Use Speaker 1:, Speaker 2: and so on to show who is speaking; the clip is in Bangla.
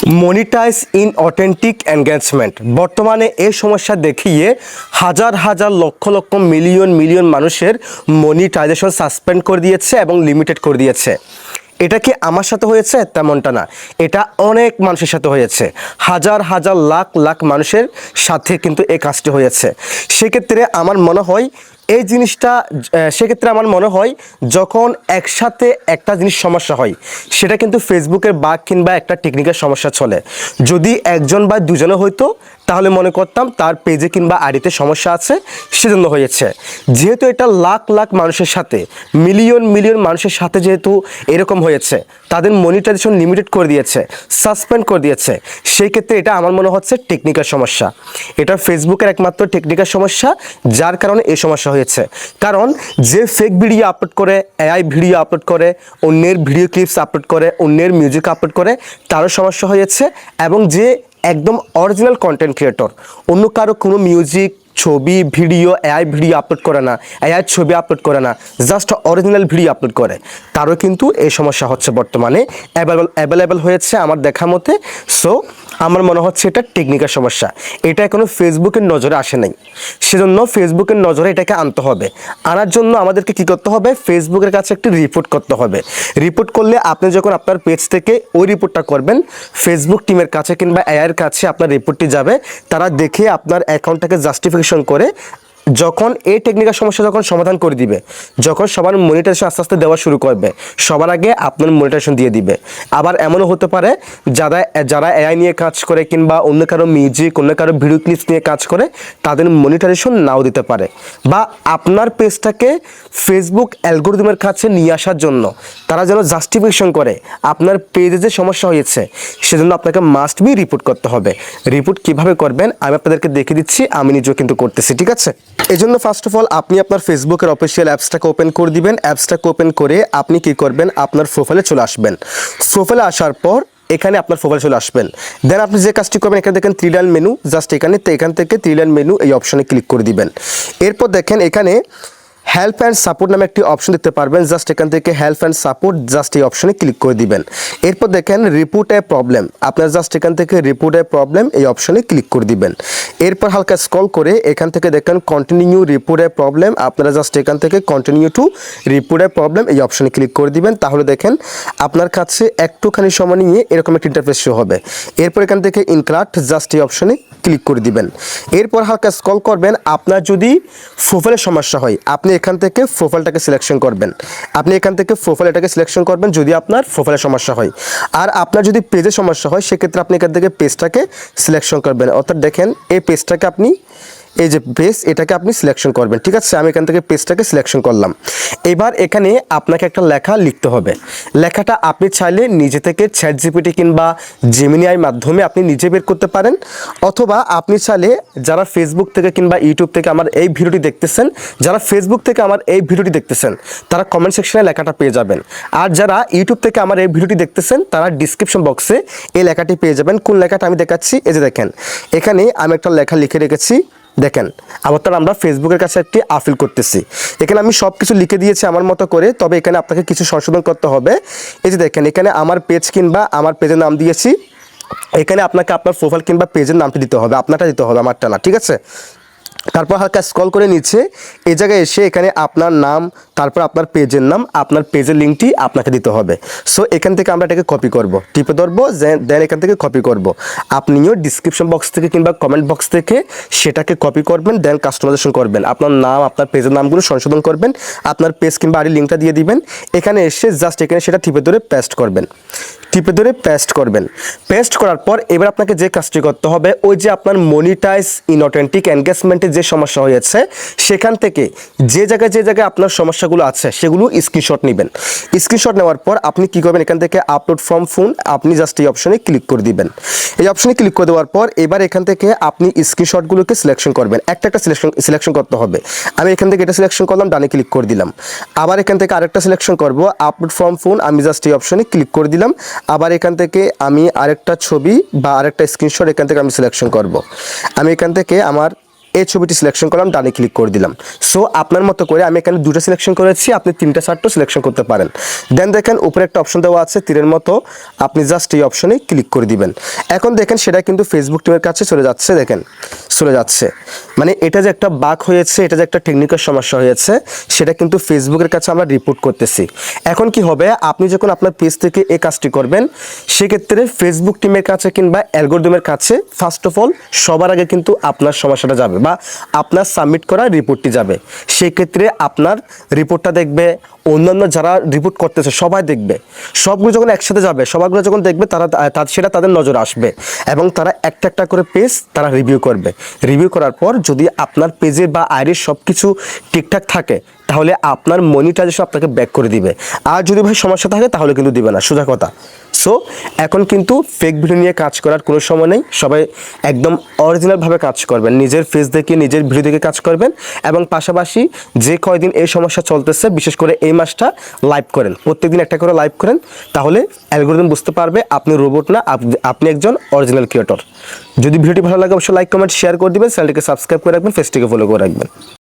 Speaker 1: মনিটাইজ ইন অথেন্টিক এনগেজমেন্ট বর্তমানে এই সমস্যা দেখিয়ে হাজার হাজার লক্ষ লক্ষ মিলিয়ন মিলিয়ন মানুষের মনিটাইজেশন সাসপেন্ড করে দিয়েছে এবং লিমিটেড করে দিয়েছে। এটা কি আমার সাথে হয়েছে? তেমনটা না, এটা অনেক মানুষের সাথে হয়েছে, হাজার হাজার লাখ লাখ মানুষের সাথে কিন্তু এই কাজটি হয়েছে। সেক্ষেত্রে আমার মনে হয় এই জিনিসটা আমার মনে হয় যখন একসাথে একটা জিনিস সমস্যা হয় সেটা কিন্তু ফেসবুকের বাগ কিংবা একটা টেকনিক্যাল সমস্যা চলে। যদি একজন বা দুজনে হয়তো তাহলে মনে করতাম তার পেজে কিংবা আইডিতে সমস্যা আছে সেজন্য হয়েছে। যেহেতু এটা লাখ লাখ মানুষের সাথে, মিলিয়ন মিলিয়ন মানুষের সাথে যেহেতু এরকম হয়েছে, তাদের মনিটাইজেশন লিমিটেড করে দিয়েছে, সাসপেন্ড করে দিয়েছে, সেই ক্ষেত্রে এটা আমার মনে হচ্ছে টেকনিক্যাল সমস্যা। এটা ফেসবুকের একমাত্র টেকনিক্যাল সমস্যা, যার কারণে এই সমস্যা হয়েছে। কারণ যে ফেক ভিডিও আপলোড করে, এআই ভিডিও আপলোড করে, অন্যের ভিডিও ক্লিপস আপলোড করে, অন্যের মিউজিক আপলোড করে, তারও সমস্যা হয়েছে। এবং যে একদম অরিজিনাল কন্টেন্ট ক্রিয়েটর, অন্য কারো কোনো মিউজিক, ছবি, ভিডিও, এআই ভিডিও আপলোড করে না, এআই ছবি আপলোড করে না, জাস্ট অরিজিনাল ভিডিও আপলোড করে, তারও কিন্তু এই সমস্যা হচ্ছে বর্তমানে অ্যাভেলেবেল হয়েছে আমার দেখা মতে। সো আমার মনে হচ্ছে এটা টেকনিক্যাল সমস্যা, এটা এখনো ফেসবুকের নজরে আসে নাই। সেজন্য ফেসবুকের নজরে এটাকে আনতে হবে। আনার জন্য আমাদেরকে কি করতে হবে? ফেসবুকের কাছে একটি রিপোর্ট করতে হবে। রিপোর্ট করলে আপনি যখন আপনার পেজ থেকে ওই রিপোর্টটা করবেন, ফেসবুক টিমের কাছে কিংবা এআইয়ের কাছে আপনার রিপোর্টটি যাবে, তারা দেখে আপনার অ্যাকাউন্টটাকে জাস্টিফিকেশন করে যখন এই টেকনিক্যাল সমস্যা যখন সমাধান করে দিবে, যখন সবার মনিটাইজেশন আস্তে আস্তে দেওয়া শুরু করবে, সবার আগে আপনার মনিটাইজেশন দিয়ে দিবে। আবার এমনও হতে পারে যারা এআই নিয়ে কাজ করে কিংবা অন্য কারো মিউজিক, অন্য কারো ভিডিও ক্লিপস নিয়ে কাজ করে, তাদের মনিটাইজেশন নাও দিতে পারে। বা আপনার পেজটাকে ফেসবুক অ্যালগরিদমের কাছে নিয়ে আসার জন্য তারা যেন জাস্টিফিকেশন করে আপনার পেজে যে সমস্যা হয়েছে, সেজন্য আপনাকে মাস্ট বি রিপোর্ট করতে হবে। রিপোর্ট কিভাবে করবেন আমি আপনাদেরকে দেখিয়ে দিচ্ছি, আমি নিজেও কিন্তু করতেছি, ঠিক আছে? এই জন্য ফার্স্ট অফ অল আপনি আপনার ফেসবুকের অফিসিয়াল অ্যাপসটাকে ওপেন করে দিবেন। অ্যাপসটাকে ওপেন করে আপনি কি করবেন? আপনার প্রোফাইলে চলে আসবেন। প্রোফাইলে আসার পর এখানে আপনার প্রোফাইল চলে আসবেন। দেন আপনি যে কাজটি করবেন, এখানে দেখেন থ্রি লাইন মেনু, জাস্ট এখান থেকে থ্রি লাইন মেনু এই অপশনে ক্লিক করে দিবেন। এরপর দেখেন এখানে হেল্প অ্যান্ড সাপোর্ট নামে একটি অপশন দেখতে পারবেন, জাস্ট এখান থেকে হেল্প অ্যান্ড সাপোর্ট, জাস্ট এই অপশনে ক্লিক করে দিবেন। এরপর দেখেন রিপোর্ট এ প্রবলেম, আপনার জাস্ট এখান থেকে রিপোর্ট এ প্রবলেম এই অপশনে ক্লিক করে দিবেন। এরপর হালকা স্ক্রল করে এখান থেকে দেখেন কন্টিনিউ রিপোর্ট এ প্রবলেম, আপনারা জাস্ট এখান থেকে continue to report A problem এই অপশনে ক্লিক করে দিবেন। তাহলে দেখেন আপনার কাছে একটুখানি সময় নিয়ে এরকম একটা ইন্টারফেস শো হবে। এরপর এখান থেকে ইনক্লাট, জাস্ট এই অপশনে ক্লিক করে দিবেন। এরপর হালকা স্ক্রল করবেন, আপনার যদি প্রোফাইলের সমস্যা হয় আপনি এখান থেকে প্রোফাইলটাকে সিলেকশন করবেন। আপনি এখান থেকে প্রোফাইলটাকে সিলেকশন করবেন যদি আপনার প্রোফাইলের সমস্যা হয়। আর আপনার যদি পেজের সমস্যা হয় সেক্ষেত্রে আপনি এখান থেকে পেজটাকে সিলেকশন করবেন। অর্থাৎ দেখেন এই পেজটাকে আপনি, এই যে পেজ, এটাকে আপনি সিলেকশন করবেন, ঠিক আছে? আমি এখান থেকে পেজটাকে সিলেকশন করলাম। এবার এখানে আপনাকে একটা লেখা লিখতে হবে। লেখাটা আপনি চাইলে নিজে থেকে চ্যাটজিপিটি কিংবা জেমিনিআই মাধ্যমে আপনি নিজে বের করতে পারেন, অথবা আপনি চাইলে যারা ফেসবুক থেকে কিংবা ইউটিউব থেকে আমার এই ভিডিওটি দেখতেছেন, যারা ফেসবুক থেকে আমার এই ভিডিওটি দেখতেছেন তারা কমেন্ট সেকশনে লেখাটা পেয়ে যাবেন। আর যারা ইউটিউব থেকে আমার এই ভিডিওটি দেখতেছেন তারা ডিসক্রিপশন বক্সে এই লেখাটি পেয়ে যাবেন। কোন লেখাটা আমি দেখাচ্ছি, এই যে দেখেন এখানে আমি একটা লেখা লিখে রেখেছি। দেখেন আবার তাহলে আমরা ফেসবুকের কাছে একটি আপিল করতেছি। এখানে আমি সব কিছু লিখে দিয়েছি আমার মতো করে, তবে এখানে আপনাকে কিছু সংশোধন করতে হবে। এই যে দেখেন এখানে আমার পেজ কিংবা আমার পেজের নাম দিয়েছি, এখানে আপনাকে আপনার প্রোফাইল কিংবা পেজের নামটি দিতে হবে, আপনারটা দিতে হবে, আমারটা না, ঠিক আছে? তারপর হালকা স্ক্রল করে নিচে এই জায়গায় এসে এখানে আপনার নাম, তারপর আপনার পেজের নাম, আপনার পেজের লিঙ্কটি আপনাকে দিতে হবে। সো এখান থেকে আমরা এটাকে কপি করব, টিপে ধরবো, দেন এখান থেকে কপি করব। আপনিও ডিসক্রিপশন বক্স থেকে কিংবা কমেন্ট বক্স থেকে সেটাকে কপি করবেন, দেন কাস্টমাইজেশন করবেন, আপনার নাম, আপনার পেজের নামগুলো সংশোধন করবেন, আপনার পেজ কিংবা আইডি লিঙ্কটা দিয়ে দিবেন। এখানে এসে জাস্ট এখানে সেটা টিপে ধরে পেস্ট করবেন, টিপে ধরে পেস্ট করবেন। পেস্ট করার পর এবার আপনাকে যে কাজটি করতে হবে, ওই যে আপনার মনিটাইজ ইন অথেন্টিক এনগেজমেন্টে যে সমস্যা হয়েছে সেখান থেকে যে জায়গায় আপনার সমস্যাগুলো আছে সেগুলো স্ক্রিনশট নেবেন। স্ক্রিনশট নেওয়ার পর আপনি কি করবেন, এখান থেকে আপলোড ফ্রম ফোন আপনি জাস্ট এই অপশনে ক্লিক করে দিবেন। এই অপশনে ক্লিক করে দেওয়ার পর এবার এখান থেকে আপনি স্ক্রিনশটগুলোকে সিলেকশন করবেন, একটা সিলেকশন করতে হবে। আমি এখান থেকে এটা সিলেকশন করলাম, ডানে ক্লিক করে দিলাম। আবার এখান থেকে আরেকটা সিলেকশন করব, আপলোড ফ্রম ফোন আমি জাস্ট এই অপশনে ক্লিক করে দিলাম। আবার এখান থেকে আমি আরেকটা ছবি বা আরেকটা স্ক্রিনশট এখান থেকে আমি সিলেকশন করব। আমি এখান থেকে আমার এই ছবিটি সিলেকশন করলাম, ডানে ক্লিক করে দিলাম। সো আপনার মতো করে আমি এখানে দুটো সিলেকশন করেছি, আপনি 3টা 4টা সিলেকশন করতে পারেন। দেন দেখেন উপরে একটা অপশন দেওয়া আছে তীরের মতো, আপনি জাস্ট এই অপশনে ক্লিক করে দিবেন। এখন দেখেন সেটা কিন্তু ফেসবুক টিমের কাছে চলে যাচ্ছে, দেখেন চলে যাচ্ছে। মানে এটা যে একটা বাগ হয়েছে, এটা যে একটা টেকনিক্যাল সমস্যা হয়েছে, সেটা কিন্তু ফেসবুকের কাছে আমরা রিপোর্ট করতেছি। এখন কি হবে, আপনি যখন আপনার পেজ থেকে এই কাজটি করবেন, সেক্ষেত্রে ফেসবুক টিমের কাছে কিংবা অ্যালগোরিদমের কাছে ফার্স্ট অফ অল সবার আগে কিন্তু আপনার সমস্যাটা যাবে বা আপনার সাবমিট করা রিপোর্টটি যাবে। সেক্ষেত্রে আপনার রিপোর্টটা দেখবে, অন্যান্য যারা রিপোর্ট করতেছে সবাই দেখবে, সবগুলো যখন একসাথে যাবে, সবাইগুলো যখন দেখবে তারা সেটা তাদের নজরে আসবে এবং তারা একটা একটা করে পেজ তারা রিভিউ করবে। রিভিউ করার পর যদি আপনার পেজে বা আইডির সব কিছু ঠিকঠাক থাকে, তাহলে আপনার মনিটাইজেশন আপনাকে ব্যাক করে দিবে। আর যদি ভাই সমস্যা থাকে তাহলে কিন্তু দিবে না, সোজা কথা। সো এখন কিন্তু ফেক ভিডিও নিয়ে কাজ করার কোনো সময় নেই, সবাই একদম অরিজিনালভাবে কাজ করবেন, নিজের ফেস দেখে নিজের ভিডিও দেখে কাজ করবেন এবং পাশাপাশি যে কয়দিন এই সমস্যা চলতেছে, বিশেষ করে এই মাসটা লাইভ করেন, প্রত্যেকদিন একটা করে লাইভ করেন, তাহলে অ্যালগোরিদম বুঝতে পারবে আপনি রোবট না, আপনি একজন অরিজিনাল ক্রিয়েটর। যদি ভিডিওটি ভালো লাগে অবশ্যই লাইক কমেন্ট শেয়ার করে দিবেন, চ্যানেলটিকে সাবস্ক্রাইব করে রাখবেন, ফেসটিকে ফলো করে রাখবেন।